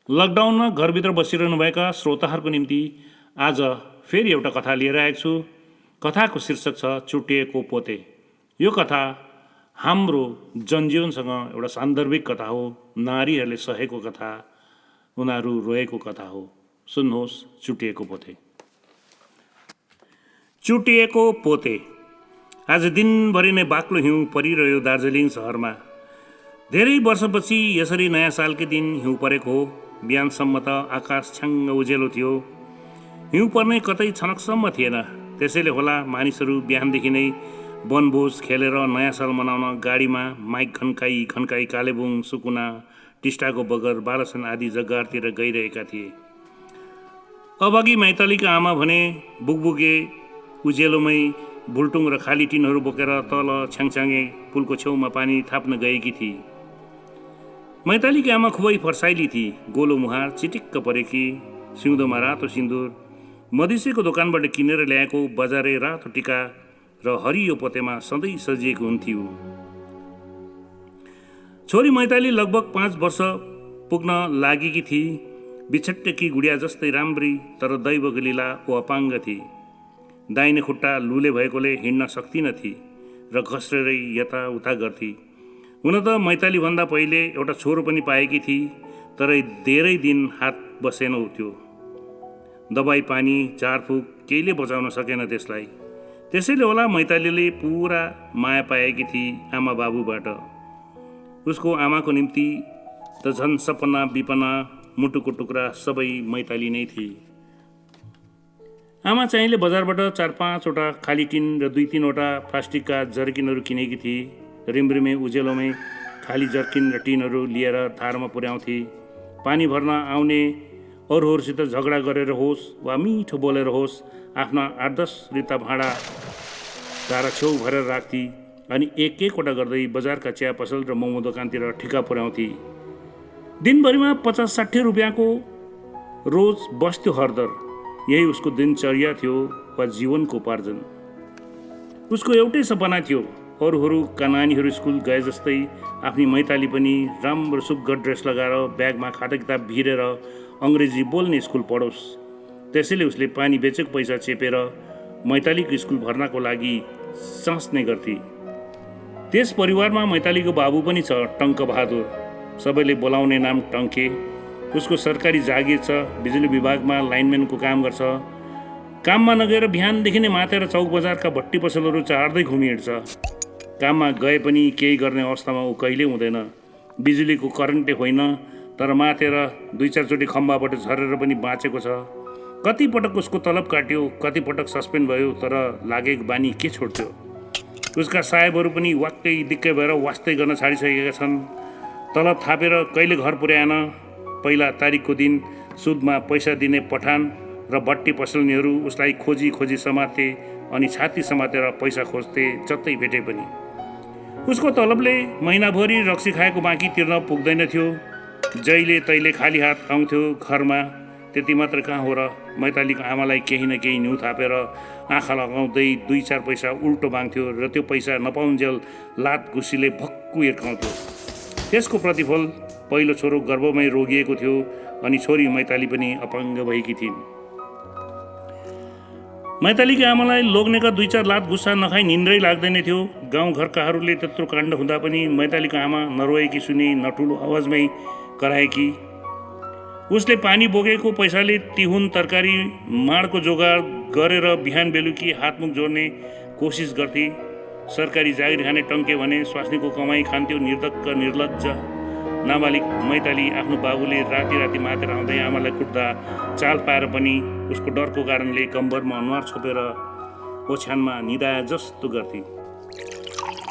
लकडाउनमा घरभित्र बसिरहनुभएका श्रोताहरूको निम्ति आज फेरि एउटा कथा लिएर आएको छु। कथाको शीर्षक छ चुटिएको पोते। यो कथा हाम्रो जनजीवनसँग एउटा सान्दर्भिक कथा हो। नारीहरूले सहेको कथा, उनीहरू रोएको कथा हो। सुन्नुहोस् चुटिएको पोते। चुटिएको पोते। आज दिनभरि नै बाक्लो हिउँ परिरह्यो दार्जिलिङ सहरमा। धेरै वर्षपछि यसरी नयाँ सालकै दिन हिउँ परेको हो। बिहानसम्म त आकाश छ्याङ्ग उजेलो थियो। हिउँ पर्ने कतै छनकसम्म थिएन। त्यसैले होला मानिसहरू बिहानदेखि नै वनभोज खेलेर नयाँ साल मनाउन गाडीमा माइक घन्काई घन्काई कालेबुङ, सुकुना, टिस्टाको बगर, बालसन आदि जग्गातिर गइरहेका थिए। अभागी मैतालीका आमा भने बुकबुके उजेलोमै भुल्टुङ र खाली टिनहरू बोकेर तल छ्याङछ्याङे पुलको छेउमा पानी थाप्न गएकी थिए। मैतालीकी आमा खुबै फर्साइली थिए। गोलो मुहार, चिटिक्क परेकी, सिउँदोमा रातो सिन्दुर, मधिसेको दोकानबाट किनेर ल्याएको बजारे रातो टिका र हरियो पोतेमा सधैँ सजिएको हुन्थ्यो। छोरी मैताली लगभग 5 वर्ष पुग्न लागेकी थिए। बिछट्टेकी गुडिया जस्तै राम्री, तर दैवको लीला ऊ अपाङ्ग थिए। दाहिने खुट्टा लुले भएकोले हिँड्न सक्दिनथे र घस्रेरै यताउता गर्थे। हुन त मैताली भन्दा पहिले एउटा छोरो पनि पाएकी थिए, तर धेरै दिन हात बसेन त्यो। दबाई पानी झारफुक केहीले बचाउन सकेन त्यसलाई। त्यसैले होला मैतालीले पुरा माया पाएकी थिए आमा बाबुबाट। उसको आमाको निम्ति त झन् सपना विपना मुटुको टुक्रा सबै मैताली नै थिए। आमा चाहिँले बजारबाट 4-5वटा खाली टिन र 2-3वटा प्लास्टिकका जर्किनहरू किनेकी थिए। रिमरिमे उजेलोमै खाली जर्किन र टिनहरू लिएर धारमा पुर्याउँथे। पानी भर्न आउने अरूहरूसित झगडा गरेर होस् वा मिठो बोलेर होस्, आफ्ना 8-10 रित्ता भाँडा धारा छेउ भरेर राख्थे अनि एक-एकवटा गर्दै बजारका चिया पसल र मोमो दोकानतिर ठिका पुर्याउँथे। दिनभरिमा 50-60 रुपियाँको रोज बस्थ्यो हरदर। यही उसको दिनचर्या थियो वा जीवनको उपार्जन। उसको एउटै सपना थियो, अरूहरूका नानीहरू स्कुल गए जस्तै आफ्नी मैताली पनि राम्रो सुग्घर ड्रेस लगाएर ब्यागमा खाता किताब भिरेर अङ्ग्रेजी बोल्ने स्कुल पढोस्। त्यसैले उसले पानी बेचेको पैसा चेपेर मैतालीको स्कुल भर्नाको लागि साँच्ने गर्थे। त्यस परिवारमा मैतालीको बाबु पनि छ, टङ्क बहादुर। सबैले बोलाउने नाम टङ्के। उसको सरकारी जागिर छ, बिजुली विभागमा लाइनम्यानको काम गर्छ। काममा नगएर बिहानदेखि नै मातेर चौक बजारका भट्टी पसलहरू चार्दै घुमिहिँड्छ। काममा गए पनि केही गर्ने अवस्थामा ऊ कहिले हुँदैन। बिजुलीको करेन्टै होइन, तर मातेर 2-4 चोटि खम्बाबाट झरेर पनि बाँचेको छ। कति पटक उसको तलब काट्यो, कति पटक सस्पेन्ड भयो, तर लागेको बानी के छोड्थ्यो। उसका साहेबहरू पनि वाक्कै दिक्कै भएर वास्तै गर्न छाडिसकेका छन्। तलब थापेर कहिले घर पुर्याएन। पहिला तारिकको दिन सुदमा पैसा दिने पठान र भट्टी पसलनीहरू उसलाई खोजी खोजी समाते अनि छाती समातेर पैसा खोज्थे जतै भेटे पनि। उसको तलबले महिनाभरि रक्सी खाएको बाँकी तिर्न पुग्दैन थियो। जहिले तैले खाली हात आउँथ्यो घरमा। त्यति मात्र कहाँ हो र, मैतालीको आमालाई केही न केही न्यु थापेर आँखा लगाउँदै 2-4 पैसा उल्टो माग्थ्यो र त्यो पैसा नपाउन्जेल लात घुसीले भक्कु हिर्काउँथ्यो। त्यसको प्रतिफल पहिलो छोरो गर्भमै रोगिएको थियो अनि छोरी मैताली पनि अपाङ्ग भएकी थिइन्। मैतालीकी आमालाई लोग्नेका 2-4 लात गुस्सा नखाई निन्द्रै लाग्दैन थियो। गाउँघरकाहरूले त्यत्रो काण्ड हुँदा पनि मैतालीको आमा नरोएकी सुने, नठुलो आवाजमै कराएकी। उसले पानी बोकेको पैसाले तिहुन तरकारी माडको जोगाड गरेर बिहान बेलुकी हातमुख जोड्ने कोसिस गर्थे। सरकारी जागिर खाने टङ्के भने स्वास्नीको कमाई खान्थ्यो। निर्धक्क निर्लज्ज नाबालिग मैताली आफ्नो बाबुले राति राति मातेर आउँदै आमालाई कुट्दा चाल पाएर पनि उसको डरको कारणले कम्बरमा अनुहार छोपेर ओछ्यानमा निदाए जस्तो गर्थे।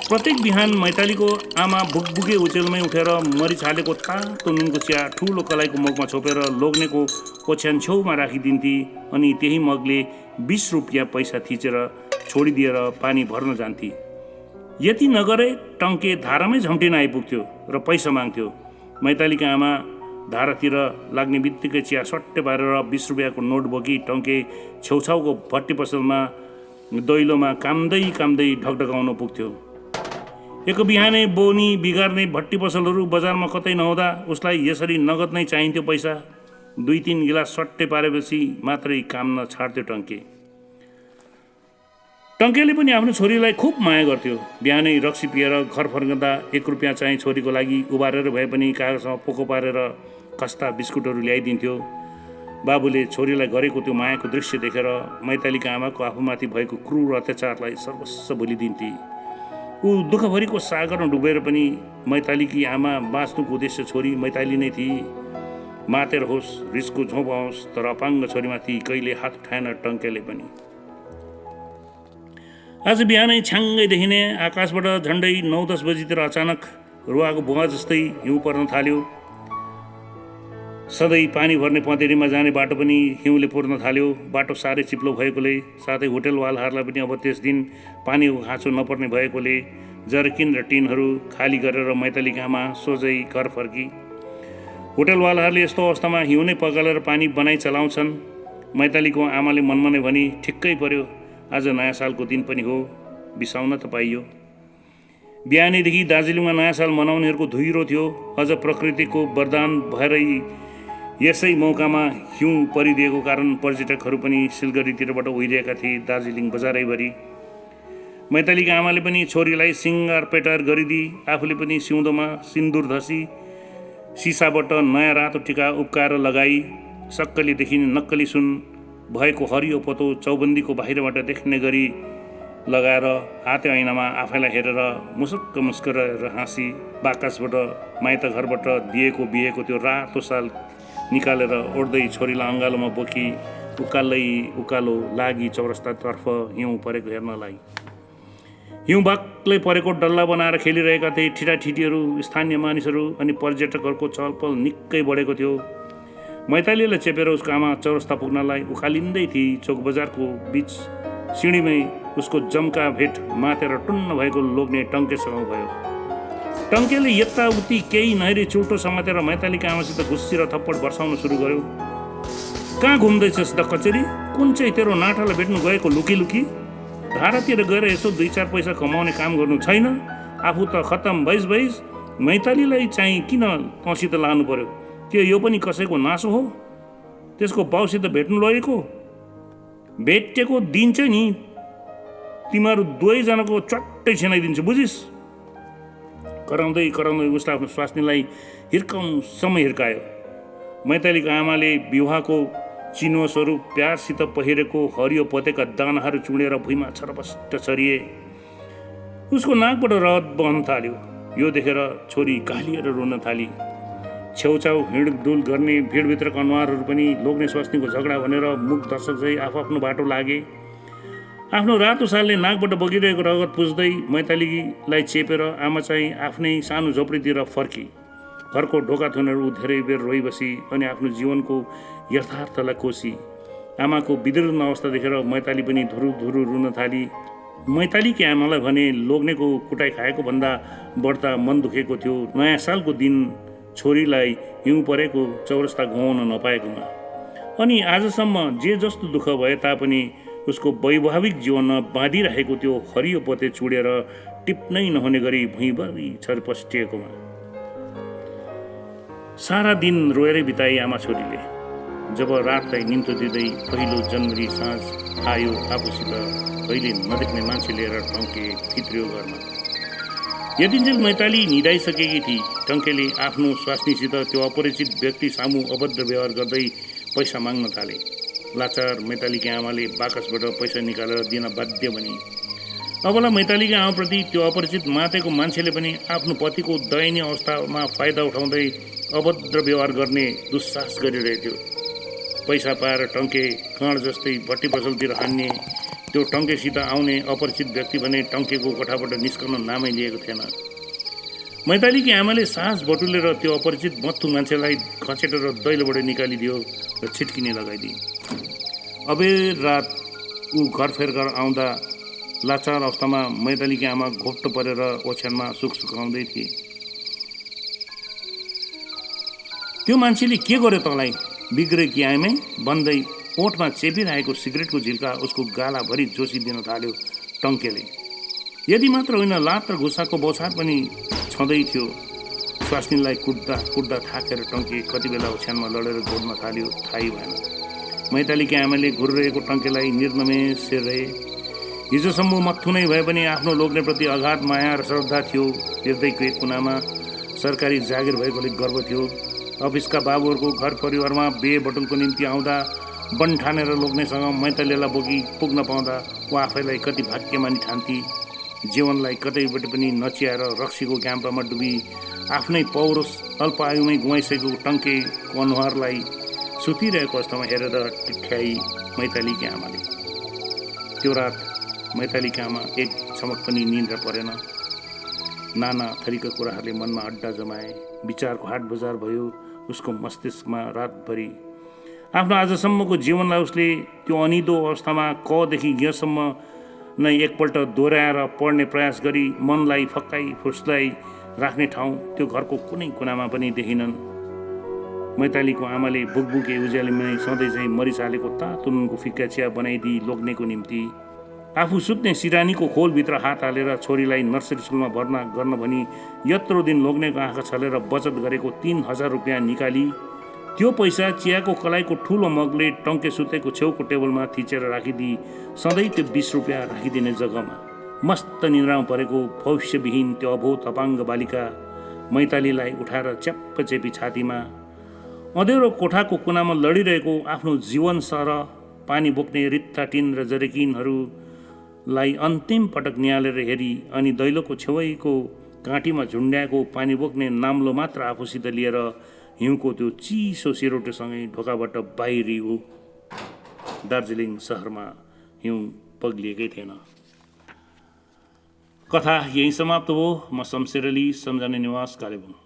प्रत्येक बिहान मैतालीको आमा बुकबुके उचेलमै उठेर मरिच हालेको तातो नुनको चिया ठुलो कलाईको मगमा छोपेर लोग्नेको ओछ्यान छेउमा राखिदिन्थे अनि त्यही मगले 20 रुपियाँ पैसा थिचेर छोडिदिएर पानी भर्न जान्थे। यति नगरे टङ्के धारामै झम्टिन आइपुग्थ्यो र पैसा माग्थ्यो। मैतालीका आमा धारातिर लाग्ने बित्तिकै चिया सट्टै पारेर 20 रुपियाँको नोट बोकी टङ्के छेउछाउको भट्टी पसलमा दैलोमा कामदै कामदै ढकढकाउन पुग्थ्यो। एक बिहानै बोनी बिगार्ने भट्टी पसलहरू बजारमा कतै नहुँदा उसलाई यसरी नगद नै चाहिन्थ्यो पैसा। 2-3 गिलास सट्टै पारेपछि मात्रै काम नछाड्थ्यो टङ्के। टङ्केले पनि आफ्नो छोरीलाई खुब माया गर्थ्यो। बिहानै रक्सी पिएर घर फर्कँदा 1 रुपियाँ चाहिँ छोरीको लागि उबारेर भए पनि कागजमा पोको पारेर खस्ता बिस्कुटहरू ल्याइदिन्थ्यो। बाबुले छोरीलाई गरेको त्यो मायाको दृश्य देखेर मैतालीका आमाको आफूमाथि भएको क्रूर अत्याचारलाई सर्वस्व भुलिदिन्थे। ऊ दुःखभरिको सागरमा डुबेर पनि मैतालीकी आमा बाँच्नुको उद्देश्य छोरी मैताली नै थिए। मातेर होस्, रिसको झोप आओस्, तर अपाङ्ग छोरीमाथि कहिले हात उठाएन टङ्केले पनि। आज बिहानै छ्याङ्गैदेखि नै आकाशबाट झन्डै 9-10 बजीतिर अचानक रुवाको बुवा जस्तै हिउँ पर्न थाल्यो। सधैँ पानी भर्ने पँधेरीमा जाने बाटो पनि हिउँले पुर्न थाल्यो। बाटो साह्रै चिप्लो भएकोले साथै होटेलवालाहरूलाई पनि अब त्यस दिन पानीको खाँचो नपर्ने भएकोले जर्किन र टिनहरू खाली गरेर मैतालीका आमा सोझै घर फर्की। होटेलवालाहरूले यस्तो अवस्थामा हिउँ नै पगालेर पानी बनाइ चलाउँछन्। मैतालीको आमाले मनमा नै भनी, ठिक्कै पर्यो, आज नयाँ सालको दिन पनि हो, बिसाउन त पाइयो। बिहानैदेखि दार्जिलिङमा नयाँ साल मनाउनेहरूको धुइरो थियो। अझ प्रकृतिको वरदान भएरै यसै मौकामा हिउँ परिदिएको कारण पर्यटकहरू पनि सिलगढीतिरबाट उहिरिएका थिए दार्जिलिङ बजारैभरि। मैतालीका आमाले पनि छोरीलाई सिङ्गार पेटार गरिदिई आफूले पनि सिउँदोमा सिन्दुर धसी सिसाबाट नयाँ रातो टिका उब्काएर लगाई सक्कली देखिने नक्कली सुन भएको हरियो पोतो चौबन्दीको बाहिरबाट देख्ने गरी लगाएर हाते ऐनामा आफैलाई हेरेर मुसुक्क मुस्कुराएर हाँसी बाकसबाट माइत घरबाट दिएको बिहेको त्यो रातो साल निकालेर ओढ्दै छोरीलाई अँगालोमा बोकी उकालो लागि चौरस्तातर्फ हिउँ परेको हेर्नलाई। हिउँ बाक्लै परेको डल्ला बनाएर खेलिरहेका थिए ठिटाठिटीहरू, स्थानीय मानिसहरू अनि पर्यटकहरूको चहलपहल निकै बढेको थियो। मैतालीलाई चेपेर उसको आमा चौरस्ता पुग्नलाई उखालिँदै थिए। चोक बजारको बीच सिँढीमै उसको जम्का भेट मातेर टुन्न भएको लोग्ने टङ्केसँग भयो। टङ्केले यताउति केही नहेरी चुल्टो समातेर मैतालीका आमासित घुस्सी र थप्पड वर्षाउन सुरु गर्यो। कहाँ घुम्दैछस् द कचेरी? कुन चाहिँ तेरो नाठालाई भेट्नु गएको लुकी लुकी? धारातिर गएर यसो 2-4 पैसा कमाउने काम गर्नु छैन? आफू त खत्तम भइस मैतालीलाई चाहिँ किन तँसित लानु पर्यो? के यो पनि कसैको नासो हो? त्यसको बाउसित भेट्नु लगेको? भेटेको दिन चाहिँ नि तिमीहरू दुवैजनाको चट्टै छिनाइदिन्छु, बुझिस्? कराउँदै उसले आफ्नो स्वास्नीलाई हिर्काउनुसम्म हिर्कायो। मैतालीको आमाले विवाहको चिनो स्वरूप प्यारसित पहिरेको हरियो पोतेका दानाहरू चुडेर भुइँमा छरपष्ट छरिए। उसको नाकबाट रगत बहन थाल्यो। यो देखेर छोरी कालिएर रुन थाली। छेउछाउ हिँडडुल गर्ने भिडभित्रका अनुहारहरू पनि लोग्ने स्वास्नीको झगडा भनेर मुख दर्शक चाहिँ आफ्नो बाटो लागे। आफ्नो रातो सालले नाकबाट बगिरहेको रगत पुस्दै मैतालीलाई चेपेर आमा चाहिँ आफ्नै सानो झोपडीतिर फर्की। घरको ढोका थुनेर ऊ धेरै बेर रोइबसी अनि आफ्नो जीवनको यथार्थलाई कोसी। आमाको विदीर्ण अवस्था देखेर मैताली पनि धुरु रुन थाली। मैतालीकी आमालाई भने लोग्नेको कुटाइ खाएको भन्दा बढ्ता मन दुखेको थियो नयाँ सालको दिन छोरीलाई हिउँ परेको चौरस्ता घुमाउन नपाएकोमा। अनि आजसम्म जे जस्तो दुःख भए तापनि उसको वैवाहिक जीवनमा बाँधिरहेको त्यो हरियो पोते चुडेर टिप्नै नहुने गरी भुइँभरि छरपस्टिएकोमा। सारा दिन रोएरै बिताए आमा छोरीले। जब रातलाई निम्तो दिँदै पहिलो जनवरी साँझ आयो, आफूसित कहिले नदेख्ने मान्छे लिएर टङ्के भित्रियो घरमा। यतिन्जेल मैताली निदाइसकेकी थिए। टङ्केले आफ्नो स्वास्नीसित त्यो अपरिचित व्यक्ति सामु अभद्र व्यवहार गर्दै पैसा माग्न थाले। लाचार मैतालीकी आमाले बाकसबाट पैसा निकालेर दिन बाध्य बनी। अबला मैतालीकी आमाप्रति त्यो अपरिचित मातेको मान्छेले पनि आफ्नो पतिको दयनीय अवस्थामा फाइदा उठाउँदै अभद्र व्यवहार गर्ने दुस्साहस गरिरहेथ्यो। पैसा पाएर टङ्के काँड जस्तै भट्टी पसलतिर हान्ने त्यो टङ्केसित आउने अपरिचित व्यक्ति भने टङ्केको कोठाबाट निस्कन नामै लिएको थिएन। मैतालीकी आमाले साहस बटुलेर त्यो अपरिचित मत्थु मान्छेलाई खचेटेर दैलोबाट निकालिदियो र छिटकिने लगाइदिए। अबेर रात ऊ घर फेर्कर आउँदा लाचार अवस्थामा मैतालीकी आमा घोप्टो परेर ओछ्यानमा सुख सुकाउँदै थिए। त्यो मान्छेले के गर्यो तँलाई? बिग्रे कि आएमै भन्दै ओठमा चेपिरहेको सिगरेटको झिल्का उसको गालाभरि जोसिदिन थाल्यो टङ्केले। यदि मात्र होइन, लात र घुसाको बौछार पनि छँदै थियो। स्वास्नीलाई कुट्दा कुट्दा थाकेर टङ्के कति बेला ओछ्यानमा लडेर जोड्न थाल्यो थाहै भएन। मैतालीकी आमाले घुरिरहेको टङ्केलाई निर्नमेष हेरे। हिजोसम्म मत्थु नै भए पनि आफ्नो लोग्नेप्रति अगाध माया र श्रद्धा थियो। हृदयको एक कुनामा सरकारी जागिर भएकोले गर्व थियो। अफिसका बाबुहरूको घर परिवारमा बिहे बटुलको निम्ति आउँदा बन्ठानेर लोग्नेसँग मैतालीलाई बोकी पुग्न पाउँदा ऊ आफैलाई कति भाग्यमानी ठान्थी। जीवनलाई कतैबाट पनि नचियाएर रक्सीको घ्याम्पामा डुबी आफ्नै पौरुष अल्प आयुमै गुमाइसकेको टङ्केको अनुहारलाई सुतिरहेको अवस्थामा हेरेर टिठ्याई मैतालीकी आमाले। त्यो रात मैतालीकी आमा एक चमक पनि निन्द्रा परेन। नाना थरीका कुराहरूले मनमा अड्डा जमाए। विचारको हाट बजार भयो उसको मस्तिष्कमा रातभरि। आफ्नो आजसम्मको जीवनलाई उसले त्यो अनिदो अवस्थामा कदेखि यहाँसम्म नै एकपल्ट दोहोऱ्याएर पढ्ने प्रयास गरी मनलाई फक्काई फुस्लाई राख्ने ठाउँ त्यो घरको कुनै कुनामा पनि देखिनन्। मैतालीको आमाले बुकबुके उज्यालोमा सधैँ चाहिँ मरिच हालेको तातो नुनको फिक्का चिया बनाइदिई लोग्नेको निम्ति आफू सुत्ने सिरानीको खोलभित्र हात हालेर छोरीलाई नर्सरी स्कुलमा भर्ना गर्न भनी यत्रो दिन लोग्नेको आँखा छलेर बचत गरेको 3,000 रुपियाँ निकाली त्यो पैसा चियाको कलाइको ठुलो मगले टङ्के सुतेको छेउको टेबलमा थिचेर राखिदिई सधैँ त्यो 20 रुपियाँ राखिदिने जग्गामा मस्त निन्द्रामा परेको भविष्यविहीन त्यो अभूत अपाङ्ग बालिका मैतालीलाई उठाएर च्याप्प चेपी छातीमा अँध्यारो कोठाको कुनामा लडिरहेको आफ्नो जीवन सर पानी बोक्ने रित्ता टिन र जरेकिनहरूलाई अन्तिम पटक निहालेर हेरी अनि दैलोको छेउको काँटीमा झुन्ड्याएको पानी बोक्ने नाम्लो मात्र आफूसित लिएर हिउँको त्यो चिसो सिरोटोसँगै ढोकाबाट बाहिरी ऊ। दार्जिलिङ सहरमा हिउँ पग्लिएकै थिएन। कथा यही समाप्त हो। म शमशेर अली, सम्झना निवास, कालेबुङ।